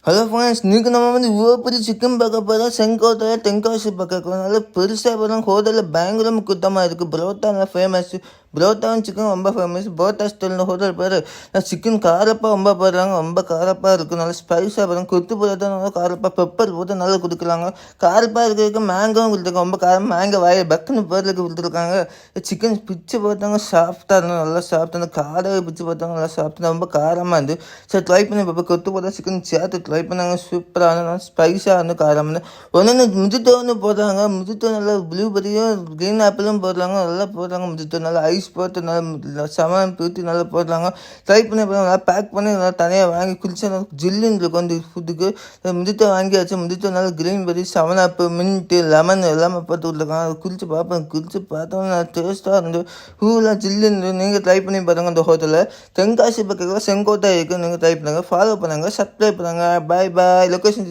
Hello friends, இன்றைக்கி நம்ம வந்து இவ்வளோ பெரிய சிக்கன் பார்க்க போகிறோம். செங்கோட்டையை தென்காசி பக்கம் நல்லா பெருசாக போகிறோம். ஹோட்டலில் பயங்கரமாக கூட்டமாக இருக்குது. பரோட்டா நல்லா ஃபேமஸ். பரோட்டாவும் சிக்கன் ரொம்ப ஃபேமஸ். பரோட்டா ஸ்டைலில் ஹோட்டல் பேர். சிக்கன் காரப்பாக ரொம்ப போடுறாங்க. ரொம்ப காரப்பாக இருக்குது. நல்லா ஸ்பைஸாக போகிறாங்க. கொத்து பரோட்டா நல்லா காரப்பாக பெப்பர் போட்டு நல்லா கொடுக்குறாங்க. காரப்பாக இருக்கிறதுக்கு மேங்காவும் கொடுத்துருக்காங்க. ரொம்ப காரம் மேங்கா வாயை பக்குன்னு பேருக்கு கொடுத்துருக்காங்க. சிக்கன் பிச்சு போட்டாங்க. சாஃப்டாக இருந்தால் நல்லா சாப்பிட்டாங்க. காராவை பிச்சு போட்டாங்க. நல்லா சாப்பிட்டு ரொம்ப காரமாக இருந்து. சரி ட்ரை பண்ணி பார்ப்போம். கொத்து போட்டால் சிக்கன் சேர்த்து ட்ரை பண்ணாங்க. சூப்பரான ஸ்பைஸாக இருந்து காரம்னு ஒன்று முஜிட்டோன்னு போடுறாங்க. முஜிட்டோ நல்லா ப்ளூபெரியும் க்ரீன் ஆப்பிளும் போடுறாங்க. நல்லா போடுறாங்க. முஜிட்டோ நல்லா ஐஸ் போட்டு நல்லா சமன் ஊற்றி நல்லா போடுறாங்க. ட்ரை பண்ணி நல்லா பேக் பண்ணி நல்லா தனியாக வாங்கி குளிச்சா நல்லா ஜில்லுன்னு இருக்கும் அந்த ஃபுட்டுக்கு. முஜிட்டோ வாங்கியாச்சு. முஜிட்டோ நல்லா க்ரீன் பெரி, செவன் ஆப்பு, மின்ட்டு, லெமன் எல்லாமே போட்டு விட்ருக்காங்க. அதை குளிச்சு பார்ப்பேன். குளிச்சு பார்த்தோன்னா நல்லா டேஸ்ட்டாக இருந்து பூலாம் ஜில்லுன்னு. நீங்கள் ட்ரை பண்ணி பாருங்கள். அந்த ஹோட்டலில் தென்காசி பக்கத்தில் செங்கோட்டை இருக்குது. நீங்கள் ட்ரை பண்ணுங்கள். ஃபாலோ பண்ணுங்கள். சப்ஸ்கிரைப் பண்ணுங்கள். பாய் பாய். லொக்கேஷன்